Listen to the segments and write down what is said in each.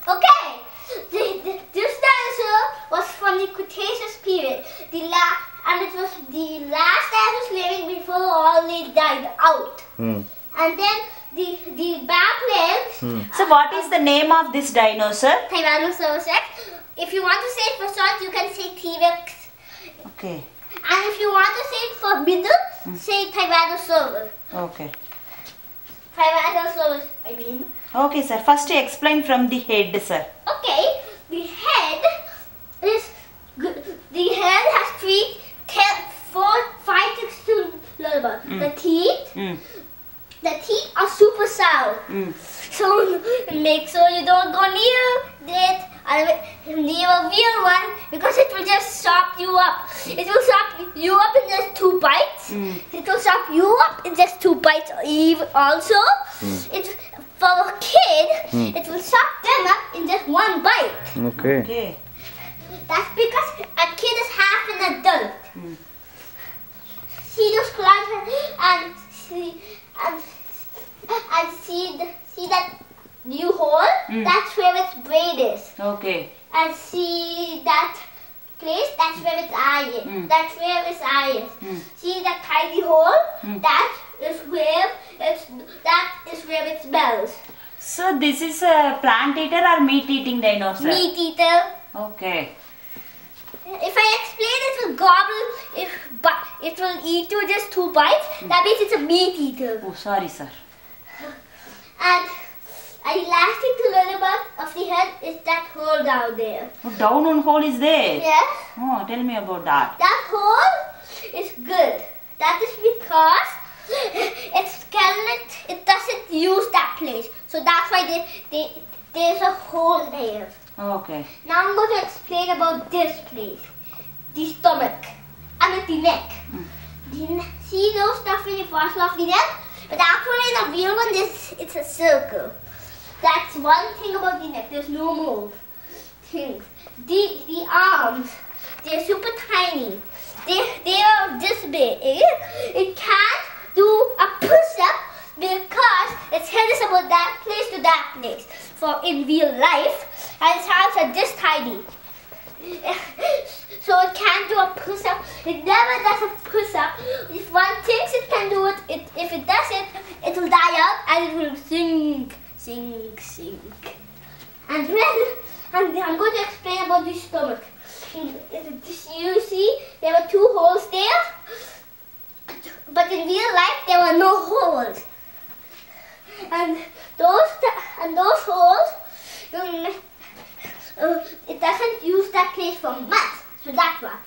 Okay, this dinosaur was from the Cretaceous period. And it was the last dinosaurs living before all they died out. And then the back legs. So what is the name of this dinosaur? Tyrannosaurus Rex. If you want to say it for short, you can say T-Rex. Okay. And if you want to say it for middle, say Tyrannosaurus. Okay. Tyrannosaurus, I mean. Okay, sir. First explain from the head, sir. Okay, the head is good. The head has 3, 10, 4, 5, 6, 2, the teeth. The teeth are super sound. So make sure you don't go near it, near a real one, because it will just chop you up. It will chop you up in just 2 bites. It will chop you up in just 2 bites. Also, for a kid, it will chop them up in just 1 bite. Okay. That's because a kid is half an adult. See those claws and see that new hole? That's where its brain is. Okay. And see that place? That's where its eye is. That's where its eye is. See that tiny hole? That is where it smells. So this is a plant eater or meat eating dinosaur? Meat eater. Okay. If I explain it will gobble, it will eat you just 2 bites. That means it's a meat eater. Oh, sorry, sir. And an elastic to learn about of the head is that hole down there. Oh, down one hole is there? Yes. Oh, tell me about that. That hole is good. That is because its skeleton, it doesn't use that place. So that's why there's a hole there. Okay. Now I'm going to explain about this place. The stomach. The neck. See those stuff in the fossil of the neck? But actually in a real one, it's a circle. That's one thing about the neck. There's no more things. The arms, they're super tiny. They are this big. It can't do a push-up because its head is about that place to that place. For in real life, and its arms are this tiny. So it can't do a push-up. It never does a push-up. If one thinks it can do it, if it does it, it will die out and it will sink. And I'm going to explain about the stomach. You see, there were 2 holes there, but in real life there were no holes. And those holes, it doesn't use that place for much, so that's why.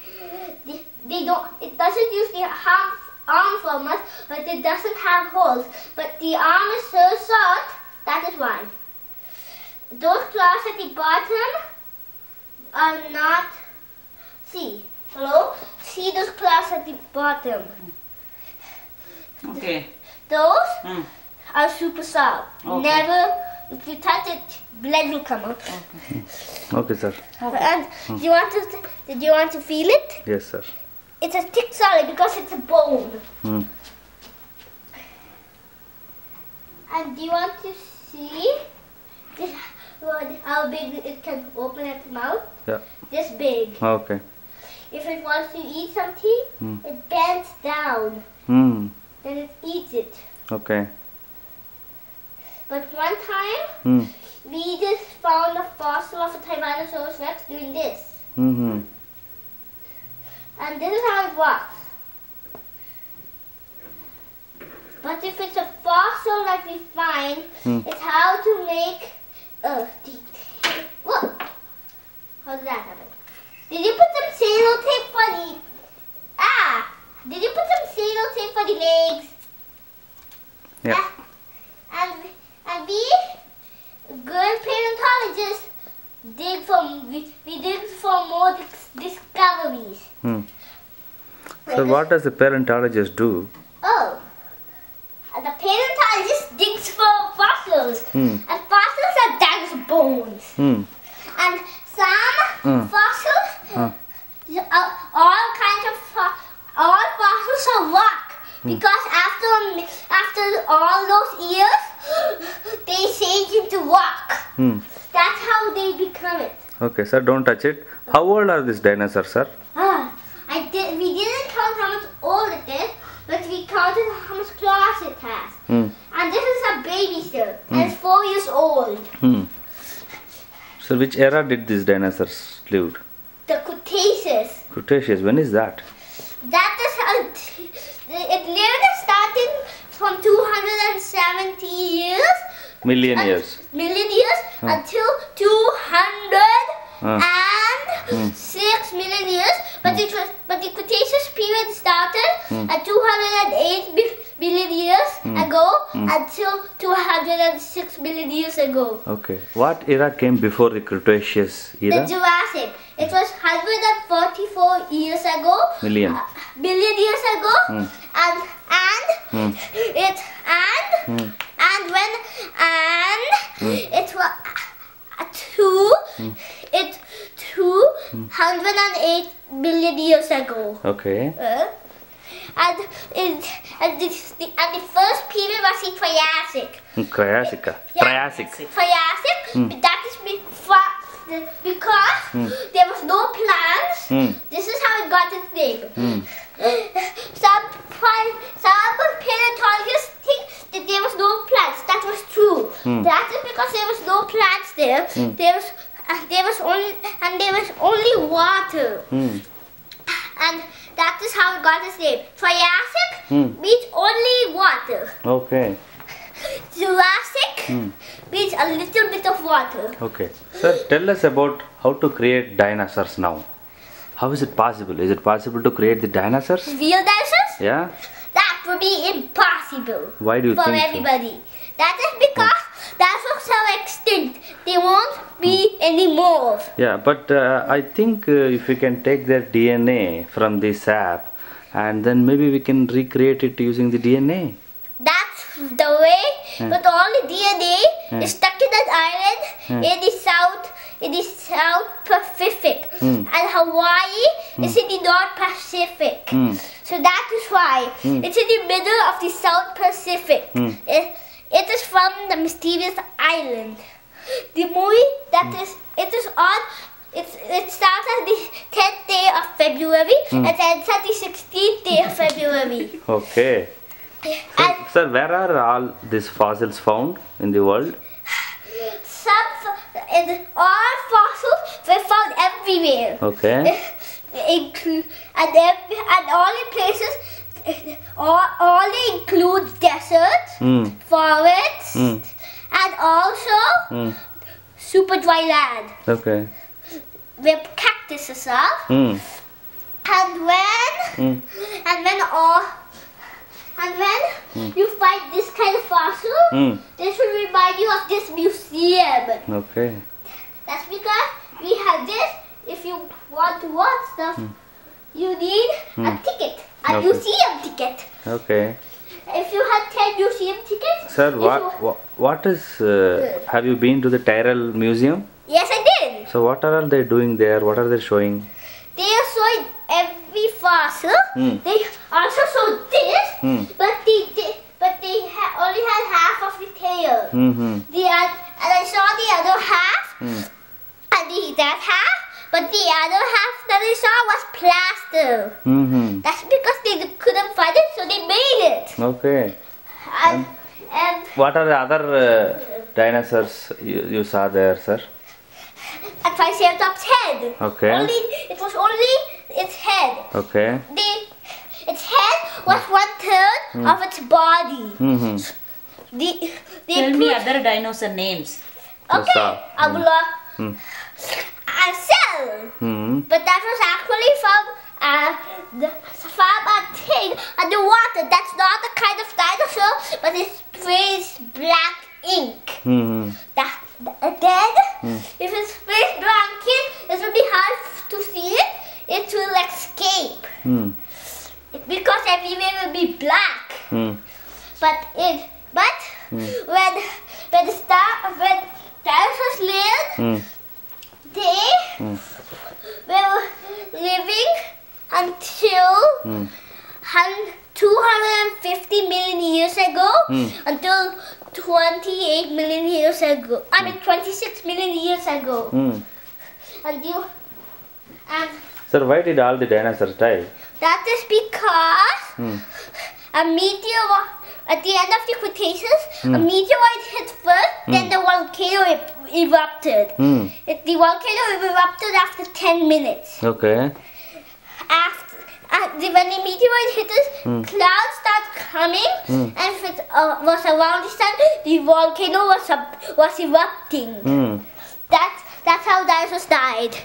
It doesn't use the arm for much, but it doesn't have holes. But the arm is so short, that is why. Those claws at the bottom are not, see those claws at the bottom. Okay. Those are super soft. Okay. Never, if you touch it, blood will come out. Okay, sir. And do you want to feel it? Yes, sir. It's a thick solid because it's a bone. And do you want to see how big it can open its mouth? Yeah. This big. Okay. If it wants to eat something, it bends down. Then it eats it. Okay. But one time, we just found a fossil of a Tyrannosaurus Rex doing this. And this is how it works. But if it's a fossil that we find, it's how to make whoa! How did that happen? Did you put some sellotape for the Did you put some sellotape for the legs? Yeah. And we good paleontologists we dig for more discoveries. So what does the paleontologist do? Oh, the paleontologist digs for fossils, and fossils are dinosaur bones. And some fossils, all fossils are rock, because after all those years, they change into rock. That's how they become it. Okay, sir, don't touch it. How old are these dinosaurs, sir? We didn't count how much old it is, but we counted how much claws it has. And this is a baby still, and it's 4 years old. So which era did these dinosaurs live? The Cretaceous. Cretaceous, when is that? That is it lived starting from 270 years. Million years. Million years until 206 million years. But the Cretaceous period started at 208 billion years ago until 206 billion years ago. Okay. What era came before the Cretaceous era? The Jurassic. It was 144 years ago. Million. Billion years ago. It was 208 billion years ago. Okay. And the first period was the Triassic. Triassic. Yeah. Triassic. Triassic. That is because there was no plants. This is how it got its name. Some paleontologists think that there was no plants. That was true. That is because there was no plants there. There was only water. And that is how it got its name. Triassic means only water. Okay. Jurassic means a little bit of water. Okay. Sir, tell us about how to create dinosaurs now. How is it possible? Is it possible to create the dinosaurs? Real dinosaurs? Yeah. That would be impossible. Why do you for think everybody? So? That is because dinosaurs are extinct. They won't be anymore. Yeah, but I think if we can take their DNA from the sap and then maybe we can recreate it using the DNA. That's the way, but all the DNA is stuck in that island in the South Pacific, and Hawaii is in the North Pacific. So that is why it's in the middle of the South Pacific. It is from the mysterious island. The movie it starts at the 10th day of February and ends at the 16th day of February. Okay. So, sir, where are all these fossils found in the world? All fossils were found everywhere. Okay. And all the places, all they include deserts, forests, and also super dry land. Okay. Where cactuses are. And when you find this kind of fossil, this will remind you of this museum. Okay. That's because we have this. If you want to watch stuff, you need a ticket, a museum ticket. Okay. If you have 10 museum tickets. Sir, what is? Have you been to the Tyrrell Museum? Yes, I did. So what are they doing there? What are they showing? They are showing every fossil. They also showed this, but they only had half of the tail. And I saw the other half, and that half, but the other half that I saw was plaster. That's because they couldn't find it, so they made it. Okay. And what are the other dinosaurs you saw there, sir? A Triceratops head. Okay. It was only its head. Okay. Its head was 1/3 of its body. Tell me other dinosaur names. Okay. Abula. A cell. But that was actually from a thing underwater. That's not the kind of dinosaur, but it sprays black ink. Then, if it sprays black ink, it will be hard to see it. It will escape. Because everywhere will be black. But when dinosaurs lived, they were living until 250 million years ago, until 28 million years ago. I mean 26 million years ago. And Sir, why did all the dinosaurs die? that is because a meteor, at the end of the Cretaceous, a meteorite hit first, then the volcano erupted. The volcano erupted after 10 minutes. Okay. When the meteorite hit us, clouds start coming, and if it was around the sun, the volcano was erupting. That's how dinosaurs died.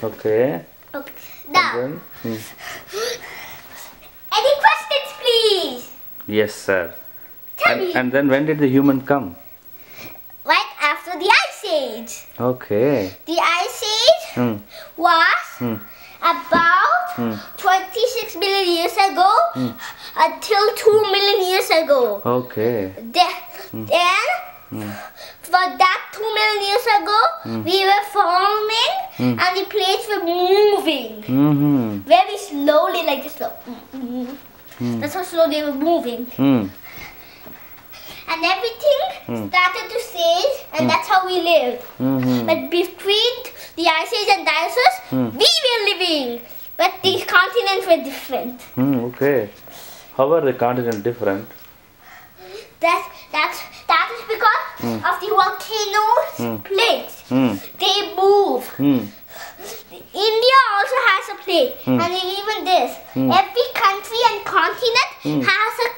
Okay. Okay. Now, And then, any questions, please? yes, sir. Tell me. And then when did the human come? Right after the Ice Age. Okay. The Ice Age was about 26 million years ago until 2 million years ago. Okay. Then, for that 2 million years ago, we were forming and the plates were moving very slowly, like this. That's how slow they were moving. And everything started to change, and that's how we lived. But between the Ice Age and dinosaurs, we were living, but the continents were different. Okay. How are the continents different? That is because of the volcanoes plates. They move. India also has a plate, and even this. Every country and continent has a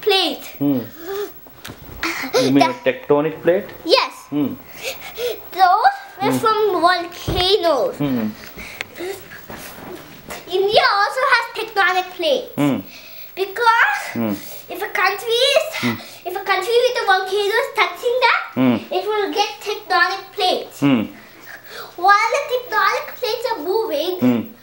plate. You mean a tectonic plate? Yes. Those were from volcanoes. India also has tectonic plates because if a country with a volcano is touching that, it will get tectonic plates. While the tectonic plates are moving,